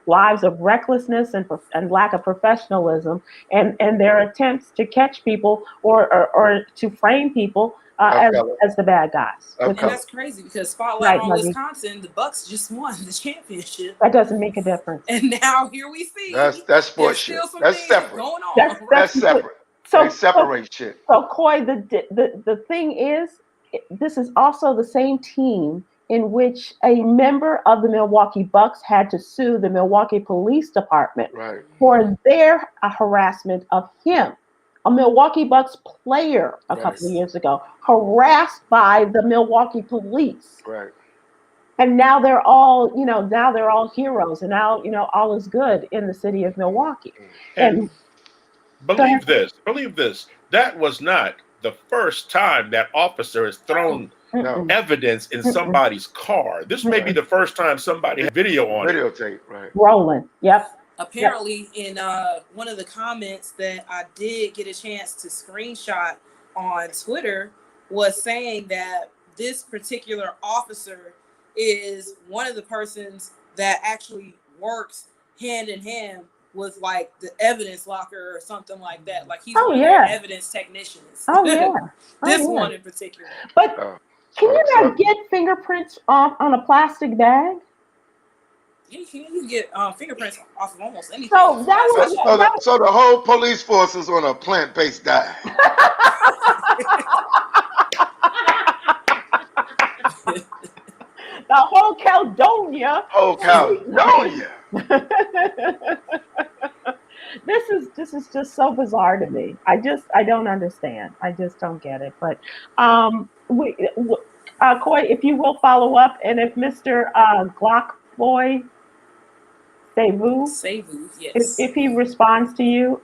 lives of recklessness and lack of professionalism, and their attempts to catch people or to frame people as the bad guys. And that's crazy because Spotlight on Wisconsin, the Bucks just won the championship. That doesn't make a difference. And now here we see that's sports shit. That's separate. Going on. That's separate. They separate shit. So Coy, the thing is, this is also the same team in which a member of the Milwaukee Bucks had to sue the Milwaukee Police Department for their harassment of him. A Milwaukee Bucks player a couple of years ago, harassed by the Milwaukee police. Right. And now they're all, heroes, and now, all is good in the city of Milwaukee. And believe this, that was not the first time that officer has thrown evidence in somebody's car. This may be the first time somebody had video on videotape, right? Rolling. Yep. Apparently, in one of the comments that I did get a chance to screenshot on Twitter was saying that this particular officer is one of the persons that actually works hand in hand with like the evidence locker or something like that. Like he's one of their evidence technicians. Oh yeah. This one in particular. But can you not get fingerprints on a plastic bag? You can get fingerprints off of almost anything. So so the whole police force is on a plant-based diet. The whole Caledonia. This is just so bizarre to me. I don't understand. I just don't get it. But Coy, if you will follow up, and if Mr. Glock Boy Sevu, yes. If he responds to you,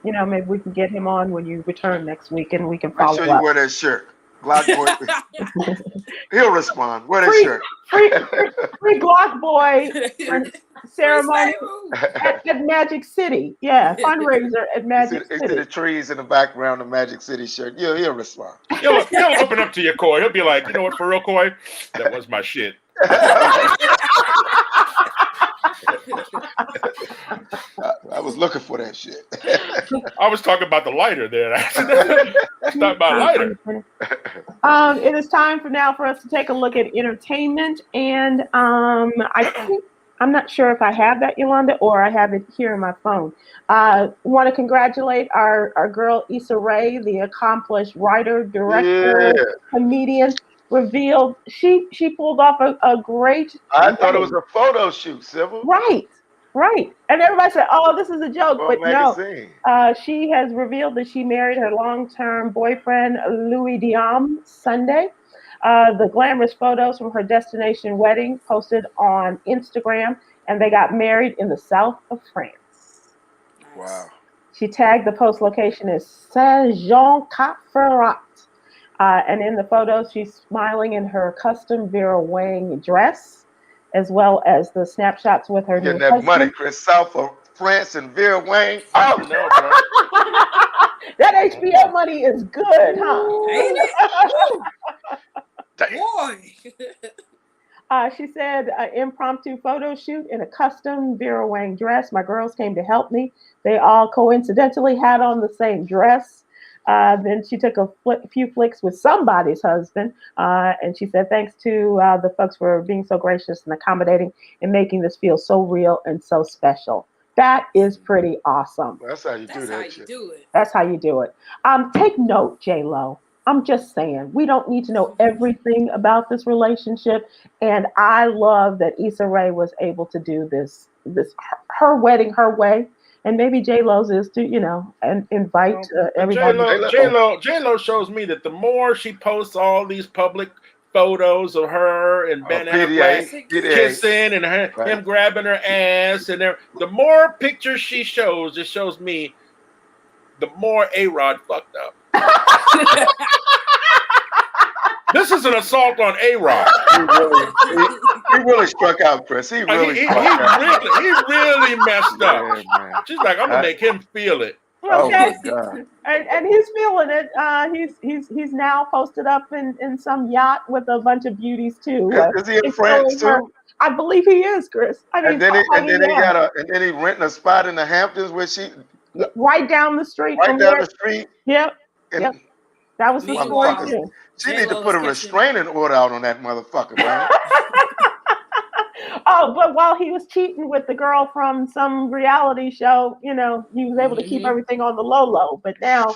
maybe we can get him on when you return next week, and we can follow up. Make sure you wear that shirt. Glock Boy. He'll respond. Wear that shirt. Free Glock Boy ceremony at Magic City. Yeah, fundraiser at Magic City. See the trees in the background of Magic City shirt. He'll respond. He'll open up to you, Coy. He'll be like, you know what, for real, Coy? That was my shit. I was looking for that shit. I was talking about the lighter there. That's not my lighter. It is time for us to take a look at entertainment, and I'm not sure if I have that, Yolanda, or I have it here on my phone. Want to congratulate our girl Issa Rae, the accomplished writer, director, comedian. Revealed she pulled off a great. I thought it was a photo shoot, Sybil. Right. And everybody said, "Oh, this is a joke," but magazine. No. She has revealed that she married her long-term boyfriend Louis Diam Sunday. The glamorous photos from her destination wedding posted on Instagram, and they got married in the south of France. Wow. She tagged the post location as Saint-Jean-Cap-Ferrat. And in the photos, she's smiling in her custom Vera Wang dress, as well as the snapshots with her new husband. That money, Chris, south of France and Vera Wang. Oh, no, bro. That HBO money is good, huh? Ain't it? Boy. She said, impromptu photo shoot in a custom Vera Wang dress. My girls came to help me. They all coincidentally had on the same dress. Then she took a few flicks with somebody's husband. And she said, thanks to the folks for being so gracious and accommodating and making this feel so real and so special. That is pretty awesome. That's how you do That's that how shit. you do it. That's how you do it. Take note, J-Lo. I'm just saying, we don't need to know everything about this relationship. And I love that Issa Rae was able to do this her wedding her way. And maybe J-Lo's is to, and invite everybody. J-Lo shows me that the more she posts all these public photos of her and Ben Affleck kissing and him grabbing her ass, and the more pictures she shows, it shows me the more A-Rod fucked up. This is an assault on A-Rod. He really struck out, Chris. He really messed up. Man. She's like, I'm gonna make him feel it. Okay. Oh my God. And he's feeling it. He's now posted up in some yacht with a bunch of beauties too. Is he in France too? I believe he is, Chris. I mean, and then he renting a spot in the Hamptons where she right down the street. The street. Yep. Yep. That was the story too. She need to put a restraining order out on that motherfucker, man. Oh, but while he was cheating with the girl from some reality show, he was able to keep everything on the low. But now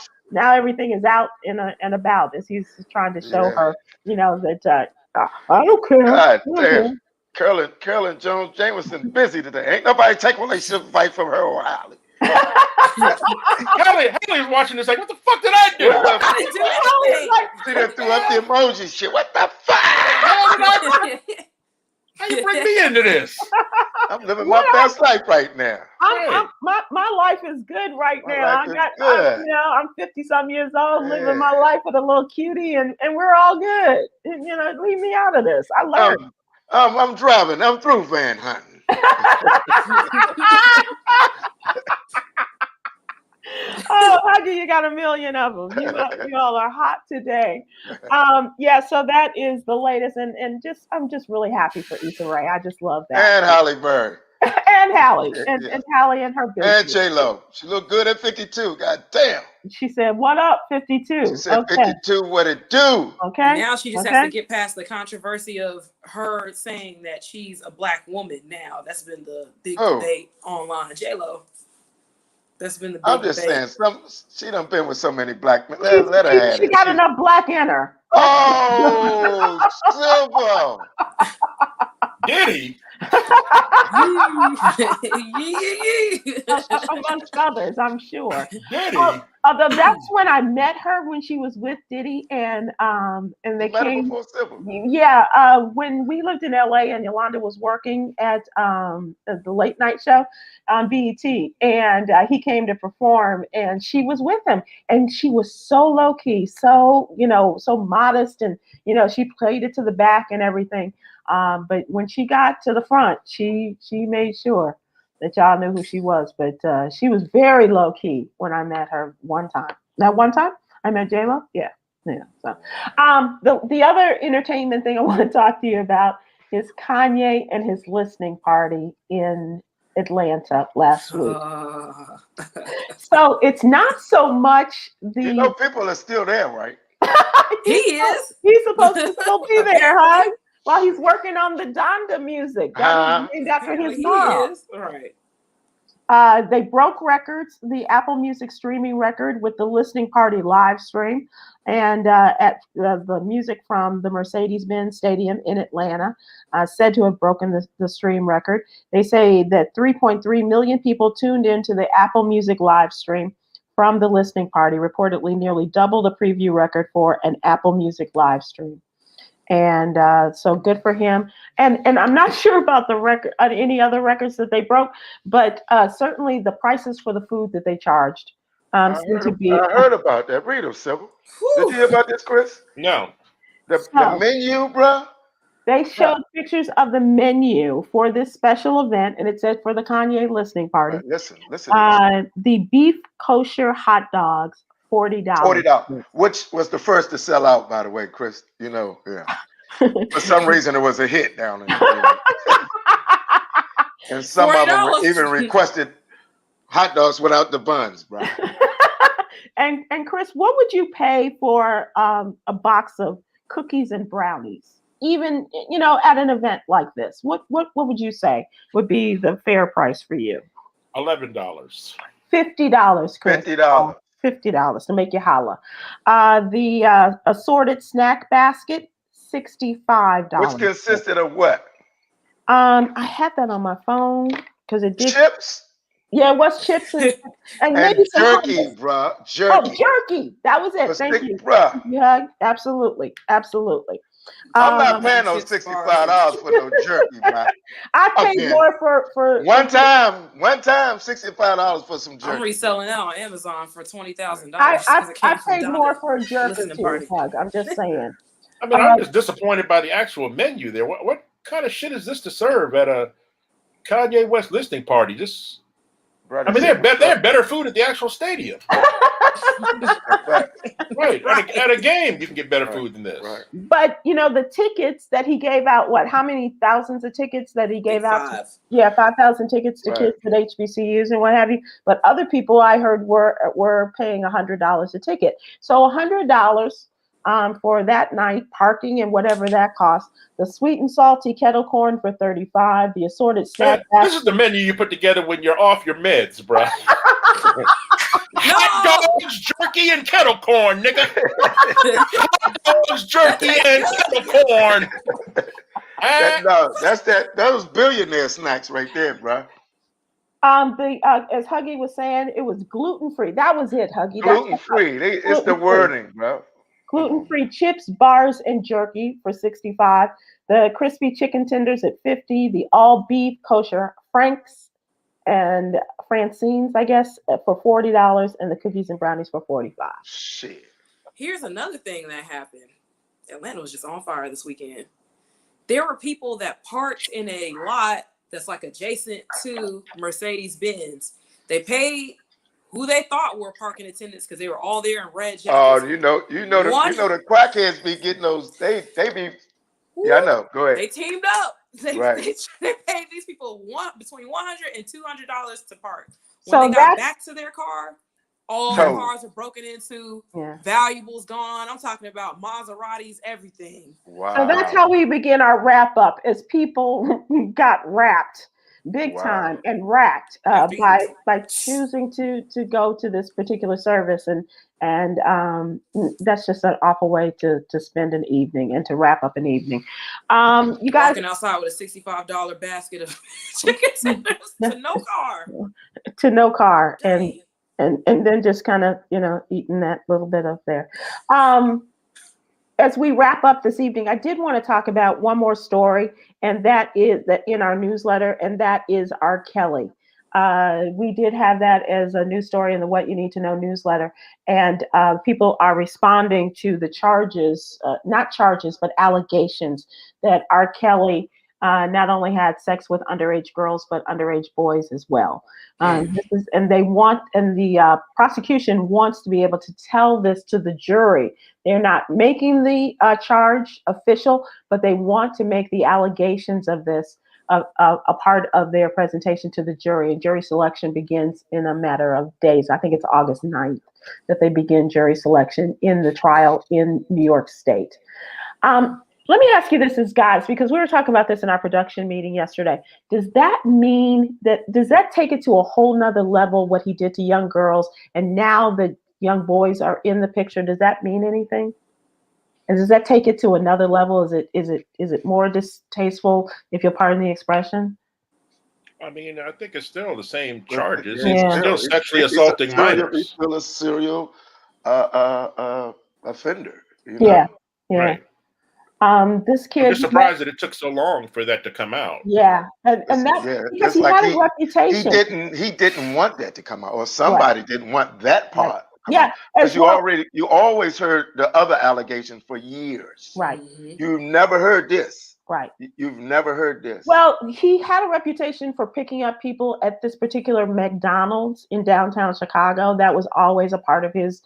everything is out and about as he's trying to show her, that I don't care. God damn. Carolyn Jones Jameson busy today. Ain't nobody take relationship advice from her or Holly. Haley's watching this like, what the fuck did I do? She done threw up the emoji shit. What the fuck? How you bring me into this? I'm living my best life right now. My life is good right now. I'm 50-some years old, living my life with a little cutie, and we're all good. Leave me out of this. I learned. I'm driving. I'm through van hunting. Oh, Huggy, you got a million of them. You all are hot today. So that is the latest, and I'm just really happy for Issa Rae. I just love that. And Halle Berry. And Halle. And Halle and her business. And J-Lo. She looked good at 52. God damn. She said, what up, 52? She said, 52, what it do? Okay. Now she just has to get past the controversy of her saying that she's a black woman now. That's been the big debate online. J-Lo. That's been the big debate. I'm just saying, she done been with so many black men. Let her have it. She got enough black in her. Oh, Sybil. Did he? Amongst others, I'm sure. Diddy. Although that's when I met her, when she was with Diddy, and they came. Yeah, when we lived in LA and Yolanda was working at the late night show on BET, and he came to perform, and she was with him, and she was so low key, so so modest, and she played it to the back and everything. But when she got to the front, she made sure that y'all knew who she was. But she was very low key when I met her one time. That one time I met J-Lo? Yeah. So the other entertainment thing I want to talk to you about is Kanye and his listening party in Atlanta last week. So it's not so much the people are still there, right? He is. He's supposed to still be there, huh? While he's working on the Donda music. That's named after his mom. Is. All right. They broke records, the Apple Music streaming record with the listening party live stream, and at the music from the Mercedes-Benz Stadium in Atlanta, said to have broken the stream record. They say that 3.3 million people tuned into the Apple Music live stream from the listening party, reportedly nearly double the preview record for an Apple Music live stream. And so good for him. And I'm not sure about the record, any other records that they broke, but certainly the prices for the food that they charged seem to be. I heard about that. Read them, Sybil. Did you hear about this, Chris? No. The menu, bro? They showed pictures of the menu for this special event, and it said for the Kanye listening party. Right, listen. The beef kosher hot dogs. $40. Which was the first to sell out, by the way, Chris. Yeah. For some reason, it was a hit down there. And some of them even requested hot dogs without the buns, bro. And Chris, what would you pay for a box of cookies and brownies? Even at an event like this, what would you say would be the fair price for you? $11. $50, Chris. $50. $50 to make you holla. The assorted snack basket, $65. Which consisted of what? I had that on my phone because it did. Chips. Yeah, it was chips and maybe And some jerky, hummus. bro. Oh, Jerky. jerky. That was it. Thank you. Bro. Yeah, absolutely. I'm not paying those $65 for no jerky, bro. I paid more for one time, $65 for some jerky. I'm reselling that on Amazon for $20,000. I paid more for a jerky too, Hug. I'm just saying. I mean, I'm just disappointed by the actual menu there. What kind of shit is this to serve at a Kanye West listening party? Just, Brother, I mean, they have better food at the actual stadium. Right. At a game, you can get better food than this. Right. But the tickets that he gave out, how many thousands of tickets that he gave out? 5,000 tickets to kids at HBCUs and what have you. But other people I heard were paying $100 a ticket. So $100 for that night, parking and whatever that costs. The sweet and salty kettle corn for $35. The assorted snack. This is the menu you put together when you're off your meds, bro. Hot dogs, jerky, and kettle corn, nigga. Hot dogs, jerky, and kettle corn. Those billionaire snacks right there, bro. As Huggy was saying, it was gluten-free. That was it, Huggy. Gluten-free. It's the wording, bro. Gluten-free chips, bars, and jerky for $65. The crispy chicken tenders at $50. The all-beef kosher Frank's and Francine's, I guess, for $40, and the cookies and brownies for $45. Shit. Here's another thing that happened. Atlanta was just on fire this weekend. There were people that parked in a lot that's like adjacent to Mercedes-Benz. They paid who they thought were parking attendants because they were all there in red jackets. Oh, the crackheads be getting those. They be. Yeah, I know. Go ahead. They teamed up. They paid these people between $100 and $200 to park. When they got back to their car, all the cars were broken into, valuables gone. I'm talking about Maseratis, everything. Wow. So that's how we begin our wrap up, as people got wrapped big time and racked by choosing to go to this particular service, and that's just an awful way to spend an evening and to wrap up an evening. You guys walking outside with a $65 basket of chicken tenders to no car, and then just kind of eating that little bit up there. As we wrap up this evening, I did want to talk about one more story, and that is that in our newsletter, and that is R. Kelly. We did have that as a news story in the What You Need to Know newsletter, and people are responding to the charges, not charges, but allegations that R. Kelly not only had sex with underage girls, but underage boys as well. The prosecution wants to be able to tell this to the jury. They're not making the charge official, but they want to make the allegations of this a part of their presentation to the jury. And jury selection begins in a matter of days. I think it's August 9th that they begin jury selection in the trial in New York State. Let me ask you this as guys, because we were talking about this in our production meeting yesterday. Does that take it to a whole nother level, what he did to young girls, and now the young boys are in the picture? Does that mean anything? And does that take it to another level? Is it more distasteful, if you'll pardon the expression? I mean, I think it's still the same charges. Yeah. He's still sexually assaulting minors. He's still a serial offender. Yeah. Right. This kid. I'm just surprised that it took so long for that to come out. Yeah, and that because he had a reputation. He didn't want that to come out, or somebody didn't want that part. Yeah, because you always heard the other allegations for years. Right. You never heard this. Right. You've never heard this. Well, he had a reputation for picking up people at this particular McDonald's in downtown Chicago. That was always a part of his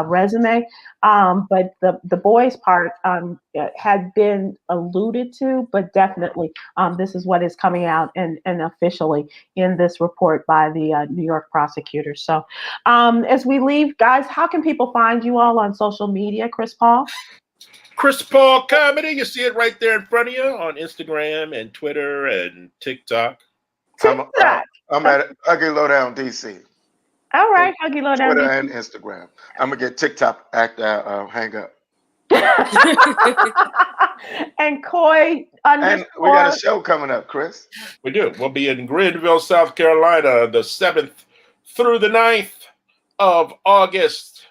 resume. But the boys part had been alluded to, but definitely this is what is coming out and officially in this report by the New York prosecutors. So as we leave, guys, how can people find you all on social media, Chris Paul? Chris Paul Comedy. You see it right there in front of you on Instagram and Twitter and TikTok. I'm at Huggy Lowdown DC. All right, Huggy Lowdown. Twitter and Instagram. I'm gonna get TikTok after I hang up. And Coy And we got a show coming up, Chris. We do. We'll be in Greenville, South Carolina, the 7th through the 9th of August.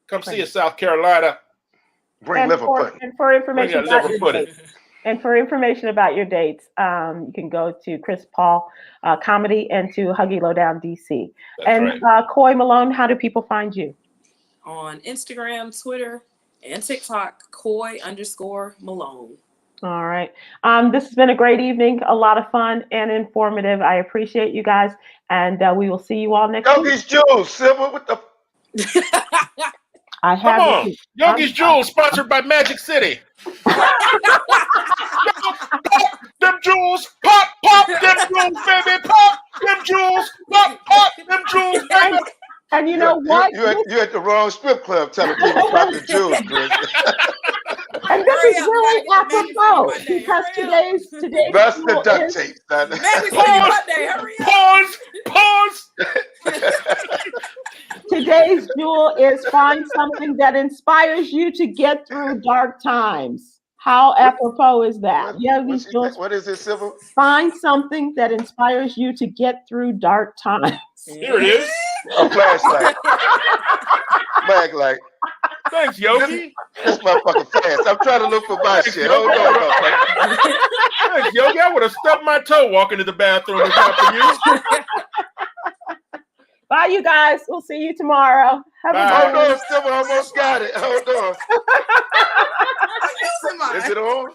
Come see us, South Carolina. Bring liver pudding. And for information about your dates, you can go to Chris Paul Comedy and to Huggy Lowdown DC. That's and right. Coy Malone, how do people find you? On Instagram, Twitter, and TikTok, Coy_Malone. All right. This has been a great evening, a lot of fun and informative. I appreciate you guys, and we will see you all next week. Yogi's Jewels, Sybil, what the? I have Come on. Yogi's Jewels, sponsored by Magic City. Them jewels, pop, pop, them jewels, baby, pop, them jewels, pop, pop, them jewels, baby. And you know what? You're at the wrong strip club telling people pop the jewels, Chris. And this is really apropos because today's Bust the duct tape, son. Pause. Today's jewel is find something that inspires you to get through dark times. How apropos is that? What is it, Sybil? Find something that inspires you to get through dark times. Here it is. A flashlight. Maglite. Thanks, Yogi. This motherfucker fast. I'm trying to look for my shit. Hold on. Thanks, Yogi. I would have stubbed my toe walking to the bathroom if not for you. Bye, you guys. We'll see you tomorrow. Hold on, Sybil. I almost got it. Hold on. Is it on?